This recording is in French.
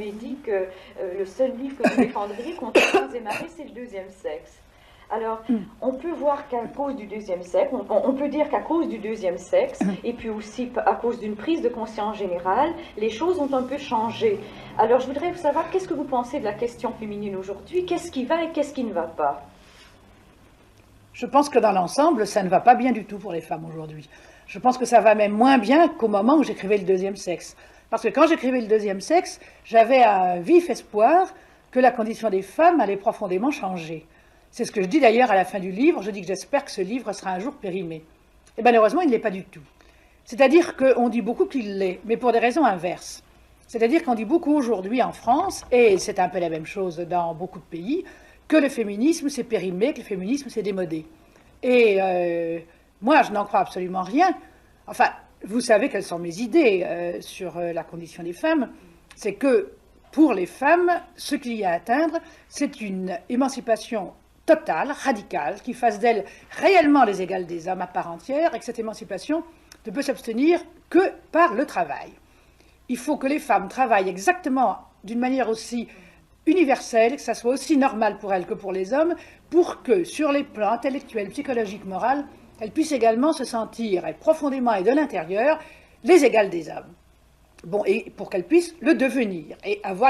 avez dit que le seul livre que vous défendriez contre Vents et marées, c'est le deuxième sexe. Alors, on peut voir qu'à cause du deuxième sexe, on peut dire qu'à cause du deuxième sexe, et puis aussi à cause d'une prise de conscience générale, les choses ont un peu changé. Alors, je voudrais savoir, qu'est-ce que vous pensez de la question féminine aujourd'hui? Qu'est-ce qui va et qu'est-ce qui ne va pas? Je pense que dans l'ensemble, ça ne va pas bien du tout pour les femmes aujourd'hui. Je pense que ça va même moins bien qu'au moment où j'écrivais le deuxième sexe. Parce que quand j'écrivais le deuxième sexe, j'avais un vif espoir que la condition des femmes allait profondément changer. C'est ce que je dis d'ailleurs à la fin du livre. Je dis que j'espère que ce livre sera un jour périmé. Et malheureusement, il ne l'est pas du tout. C'est-à-dire qu'on dit beaucoup qu'il l'est, mais pour des raisons inverses. C'est-à-dire qu'on dit beaucoup aujourd'hui en France, et c'est un peu la même chose dans beaucoup de pays, que le féminisme s'est périmé, que le féminisme s'est démodé. Et moi, je n'en crois absolument rien. Enfin, vous savez quelles sont mes idées sur la condition des femmes. C'est que pour les femmes, ce qu'il y a à atteindre, c'est une émancipation totale, radicale, qui fasse d'elles réellement les égales des hommes à part entière, et que cette émancipation ne peut s'obtenir que par le travail. Il faut que les femmes travaillent exactement d'une manière aussi universelle, que ça soit aussi normal pour elles que pour les hommes, pour que sur les plans intellectuels, psychologiques, moraux, elles puissent également se sentir profondément et de l'intérieur les égales des hommes. Bon, et pour qu'elles puissent le devenir et avoir